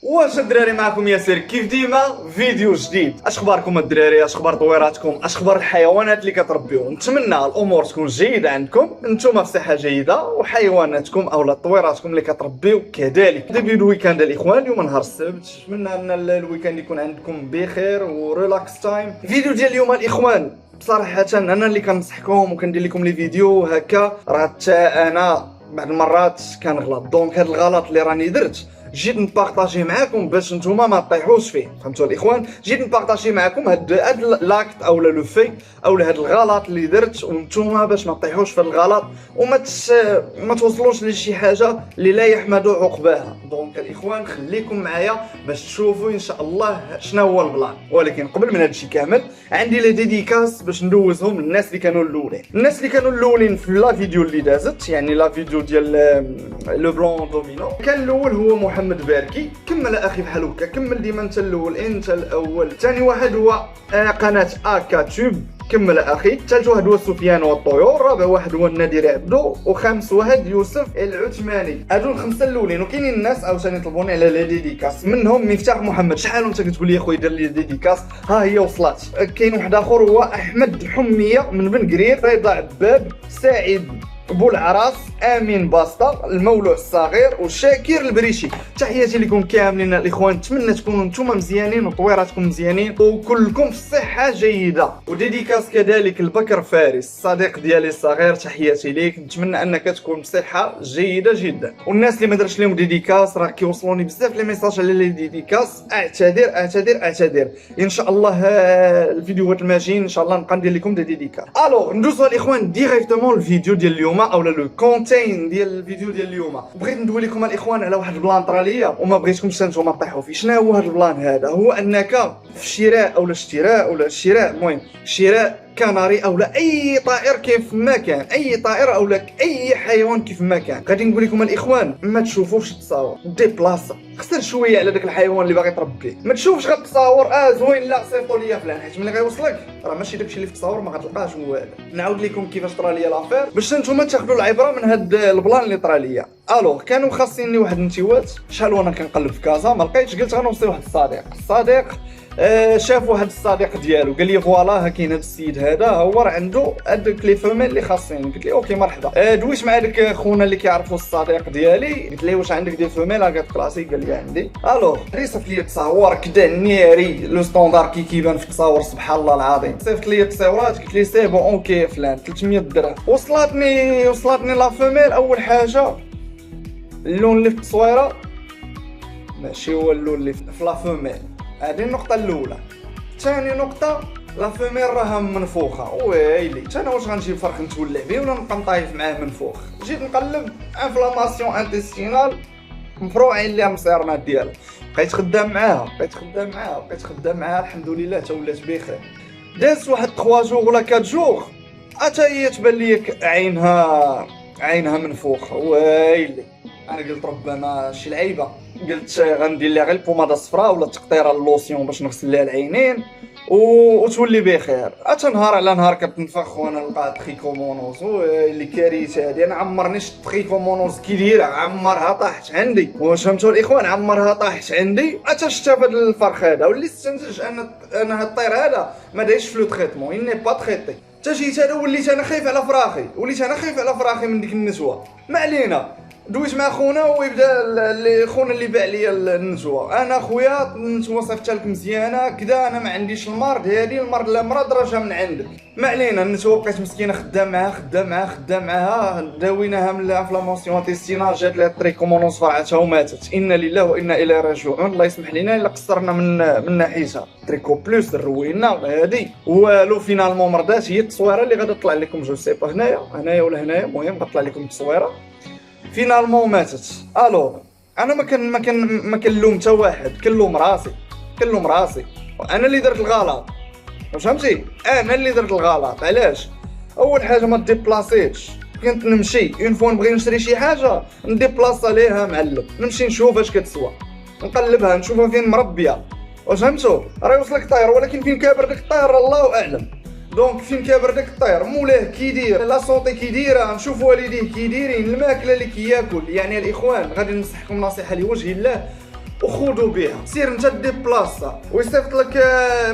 واش الدراري معكم ياسر كيف ديما فيديو جديد. اش اخباركم الدراري؟ اش اخبار طويراتكم؟ اش اخبار الحيوانات اللي كتربيو؟ نتمنى الامور تكون جيده عندكم، نتوما في صحه جيده، وحيواناتكم اولا طويراتكم اللي كتربيو كذلك. ديبي الويكاند الاخوان، اليوم نهار السبت، نتمنى ان الويكاند يكون عندكم بخير وريلاكس تايم. الفيديو ديال اليوم الاخوان بصراحه انا اللي كنصحكم وكندير لكم لي فيديو هكا، راه حتى انا بعض المرات كنغلط. دونك هذا الغلط اللي راني درت جيت نبارطاجي معاكم باش نتوما ما تطيحوش فيه، فهمتوا الاخوان؟ جيت نبارطاجي معاكم هاد لاكت اولا لو في اولا هاد الغلط اللي درت، وانتوما باش ما تطيحوش في الغلط وما ما توصلوش لشي حاجه اللي لا يحمد عقباها. دونك الاخوان خليكم معايا باش تشوفوا ان شاء الله شنو هو البلان. ولكن قبل من هادشي كامل عندي لي ديديكاس باش ندوزهم للناس اللي كانوا الاولين. الناس اللي كانوا الاولين في لا فيديو اللي دازت، يعني لا فيديو ديال لو بلون دومينو، كان الاول هو محمد باركي. كمل اخي بحال هكا، كمل ديما انت الاول، انت الاول. ثاني واحد هو قناه اكا تيوب، كمل اخي. ثالث واحد هو سفيان والطيور، رابع واحد هو النادر عبدو، وخامس واحد يوسف العثماني. هادو الخمسه الاولين. وكاينين الناس عاوتاني طلبوني على لي ديديكاس، منهم مفتاح محمد. شحال وانت كتقول لي اخويا دير لي ديديكاس، ها هي وصلت. كاين واحد اخر هو احمد حميه من بن قرير، رضا عباد، سعيد بولعراس، امين باسطه، المولوع الصغير، وشاكر البريشي. تحياتي لكم كاملين الاخوان، نتمنى تكونوا نتوما مزيانين وطويراتكم مزيانين وكلكم في صحه جيده. وديديكاس كذلك البكر فارس، الصديق ديالي الصغير، تحياتي ليك، نتمنى انك تكون بصحه جيده جدا. والناس اللي ما درتش لهم ديديكاس راه كيوصلوني بزاف لي ميساج على لي ديديكاس، اعتذر. ان شاء الله الفيديوهات الماجيين ان شاء الله نبقى ندير لكم دي ديديكاس. الوغ ندوزو الاخوان ديريكتومون الفيديو ديال اليوم اولا لو كونتين ديال الفيديو ديال اليوم. بغيت ندوي لكم الاخوان على واحد البلان طراليه وما بغيتكمش نتوما تطيحوا فيه. شنو هو هذا البلان هذا؟ هو انك في الشراء اولا المهم شراء كناري اولا اي طائر كيف ما كان، اي طائر اولا اي حيوان كيف ما كان، غادي نقول لكم الاخوان ما تشوفوش التصاور، ديبلاصا، خسر شويه على داك الحيوان اللي باغي تربيه. ما تشوفش غير التصاور زوين، لا صيفطوا ليا فلان، حيت ملي غيوصلك راه ماشي داكشي اللي في التصاور ما غتلقاش والو. نعاود لكم كيفاش طرا ليا لافير باش نتوما تاخذوا العبره من هاد البلان اللي طرا ليا. الوغ كانوا خاصيني واحد النتيوات، شحال وانا كنقلب في كازا ما لقيتش، قلت غنوصي واحد الصديق شاف واحد الصديق ديالو قال لي فوالا كاين هذا السيد هذا هو راه عنده هذوك لي فيميل اللي خاصين. قلت لي اوكي مرحبا. دويت مع داك خونا اللي كيعرفوا الصديق ديالي، قلت ليه واش عندك دي فيميل هكا كلاسي؟ قال لي عندي. الوغ صيفط لي تصاور كدا نيري لو ستوندار كيبان في التصاور سبحان الله العظيم. صيفط لي التصاورات، قلت لي سي بون اوكي فلان 300 درهم. وصلتني لا فيميل. اول حاجه اللون اللي في التصويره ماشي هو اللون اللي في لا فيميل، هذه النقطة الأولى. ثاني نقطة لا فيميل راها منفوخة. ويلي انا واش غنجيب فرخ نتولع به ولا نبقى نطايف معاه منفوخ؟ جيت نقلب انفلاماسيون انتستينال مفروعين ليها المصيرنات ديالها. بقيت خدام معاها الحمد لله تا ولات بخير. داز واحد 3 جوغ ولا 4 جوغ حتى هي تبان لي عينها منفوخة. ويلي انا قلت ربما شي لعيبه، قلت غندير لها غير البوماده الصفراء ولا تقطيره اللوسيون باش نغسل لها العينين وتولي بخير. حتى نهار على نهار كتنفخ وانا نلقى تريكومونوز. اللي كارثه هذه، انا عمرني شفت تريكومونوز كي دايره، عمرها طاحت عندي. واش فهمتوا الاخوان؟ عمرها طاحت عندي. حتى شفت هذا الفرخ هذا واللي استنتج انا هاد الطير هذا ما دايرش في لو تريتمون، اني با تريتي. حتى جيت انا وليت انا خايف على فراخي، من ديك النسوه. ما علينا، دويت مع خونا ويبدا خونا اللي باع لي النسوه. انا خويا النسوه صيفطها لك مزيانه كذا، انا ما عنديش المرض، هذه المرض لا مرض راجع من عندك. ما علينا، النسوه بقيت مسكينه خدام معاها داويناها من الانفلاماسيون انتستينال، جات لها التريكومونوس فرعتها وماتت. انا لله وانا اليه راجعون. الله يسمح لنا الا قصرنا من ناحيتها. تريكو بلوس روينا هذه والو فينالمون مرضات. هي التصويره اللي غادا تطلع لكم جو سي با هنايا ولا هنايا، المهم غتطلع لكم التصويره فينالمون ماتت. الوغ انا ما كنلوم حتى واحد، كنلوم راسي وانا اللي درت الغلط. فهمتي؟ انا اللي درت الغلط. علاش؟ اول حاجه ما ديبلاسيتش. كنت نمشي اون فوا نبغي نشري شي حاجه نديبلاصا ليها معلم، نمشي نشوف اش كتسوى، نقلبها نشوفها فين مربيه. واش فهمتوا؟ راه يوصلك طاير ولكن فين كابر داك الطاير الله اعلم. دونك فين كابر داك الطير، مولاه كيدير، لا سونطي كيديرها، نشوف والديه كيديرين، الماكله اللي كياكل. يعني الاخوان غادي ننصحكم نصيحه لوجه الله، وخذوا بها. سير انت دي بلاصه ويصيفط لك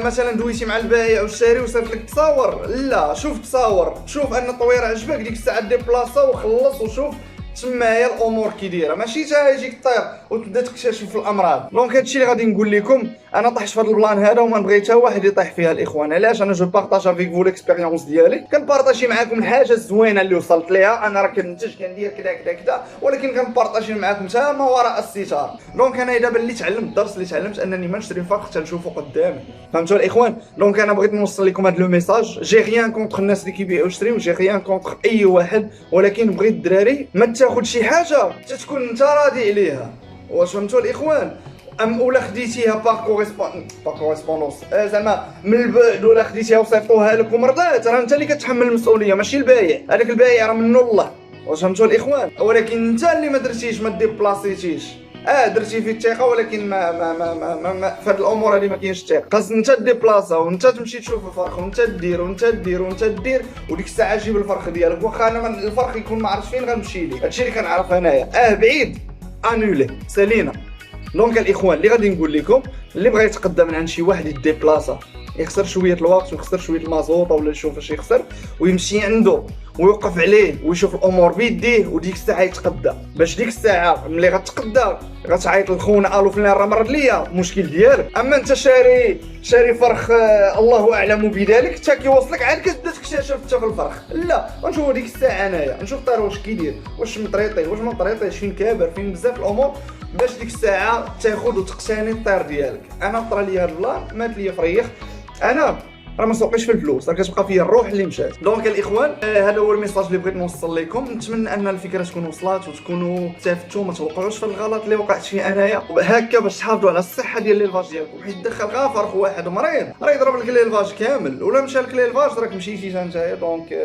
مثلا دويتي مع البائع والشاري ويصيفط لك تصاور، لا شوف تصاور، شوف ان التصوير عجبك ديك الساعه دي بلاصه وخلص وشوف تمايا الامور كي دايره، ماشي تا يجيك طير وتبدا تكتشف في الامراض. دونك هادشي اللي غادي نقول لكم. انا طحت في هذا البلان هذا وما نبغي حتى واحد يطيح فيها الاخوان. علاش؟ انا جو بارطاج افيك فو ليكسبيريونس ديالي، كنبارطاجي معاكم الحاجه الزوينه اللي وصلت ليها. انا راه كننتج كندير كذا كذا كذا، ولكن كنبارطاجي معاكم حتى ما وراء الستار. دونك انا دابا اللي تعلمت، الدرس اللي تعلمت انني ما نشري فرق حتى نشوفو قدامي. فهمتوا الاخوان؟ دونك انا بغيت نوصل لكم هذا لو ميساج. جي ريان كونتر الناس اللي كيبيعوا ويشريو، جي ريان كونتر اي واحد، ولكن بغيت الدراري ما تاخذ شي حاجه تكون انت راضي عليها. واش فهمتوا الاخوان؟ ولا خديتيها با كوريسبوندونس زعما من البعد، ولا خديتيها وصيفطوها لك ومرضات، راه انت اللي كتحمل المسؤوليه ماشي البايع. هذاك البايع راه منه الله. واش فهمتوا الاخوان؟ ولكن انت اللي ما درتيش، ما ديبلاسيتيش. درتي في الثقه، ولكن ما في هاد الامور هذه ما كاينش الثقه. خاص انت ديبلاصا وانت تمشي تشوف الفرق وانت دير وانت دير وانت دير، وديك الساعه جيب الفرق ديالك. واخا انا الفرق يكون ما عرفتش فين غنمشي ليه، هادشي اللي كنعرف انايا. بعيد انولي سالينا. دونك الاخوان اللي غادي نقول لكم، اللي بغى يتقدم من عند شي واحد يديبلاصا، يخسر شويه الوقت ويخسر شويه المازوط ولا يشوف اش يخسر، ويمشي عنده ويوقف عليه ويشوف الامور بيديه، وديك الساعه يتقدى. باش ديك الساعه ملي غتقدى غتعيط لخونا الو فلان راه مرض ليا، مشكل ديالك. اما انت شاري فرخ الله اعلم بذلك، حتى كيوصلك عاد كتبدا تكتشف حتى في الفرخ. لا نشوف ديك الساعه انايا نشوف طير واش كيدير، واش مطريطي واش ما مطريطيش، فين كابر فين بزاف الامور، باش ديك الساعه تاخذ وتقتني الطير ديالك. انا طرا لي هاد البلان مات لي فريخ، انا راه ما سوقيش في الفلوس، راه كتبقى فيا الروح اللي مشات. دونك الاخوان هذا هو الميساج اللي بغيت نوصل لكم. نتمنى ان الفكره تكون وصلات وتكونوا استفدتوا، ما توقعوش في الغلط اللي وقعت فيه انايا هكا، باش تحافظوا على الصحه ديال ليلفاج ديالكم. حيت دخل غير فرخ واحد مريض راه يضرب لك ليلفاج كامل، ولا مشى لك ليلفاج راك مشيتي نتايا. دونك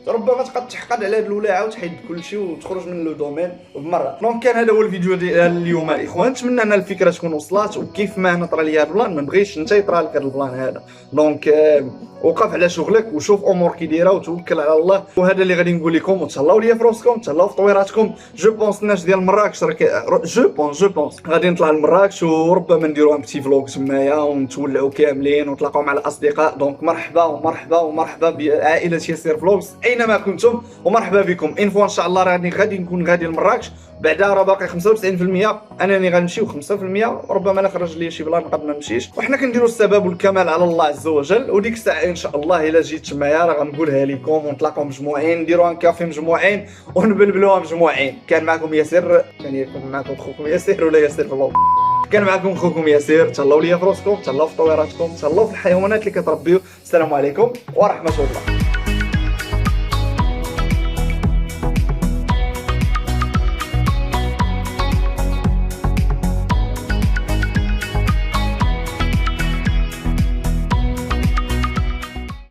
ربما تبقى تحقد على هاد الولاعه وتحيد كلشي وتخرج من لو دومين بمره. دونك كان هذا هو الفيديو ديال اليوم الاخوان. نتمنى ان الفكره تكون وصلات، وكيف ما انا طرا لي هذا البلان ما نبغيش انت يطرا لك هذا البلان هذا. دونك وقف على شغلك وشوف امور كي دايره وتوكل على الله. وهذا اللي غادي نقول لكم، وتهلاو ليا في راسكم، تهلاو في طويراتكم. جو بونس الناس ديال مراكش جو بونس غادي نطلع لمراكش، وربما نديرو ان بتي فلوغ تمايا ونتولعوا كاملين ونتلاقاو مع الاصدقاء. دونك مرحبا ومرحبا ومرحبا بعائله ياسير فلوغز اينما كنتم، ومرحبا بكم. ان فوا ان شاء الله غادي نكون غادي لمراكش. بعدا راه باقي 95% انني غنمشي، و5% ربما لا خرج لي شي بلان نقدر ما نمشيش. وحنا كنديروا السبب والكمال على الله عز وجل. وديك الساعه ان شاء الله الا جيت تمايا راه غنقولها لكم، ونتلاقاو مجموعين، نديروا ان كافي مجموعين ونبلبلوها مجموعين. كان معكم ياسر، كان معكم خوكم ياسر ولا ياسر فلوغ. كان معكم خوكم ياسر. تهلاو ليا في راسكم، تهلاو في طويراتكم، تهلاو في الحيوانات اللي كتربيو. السلام عليكم ورحمه الله.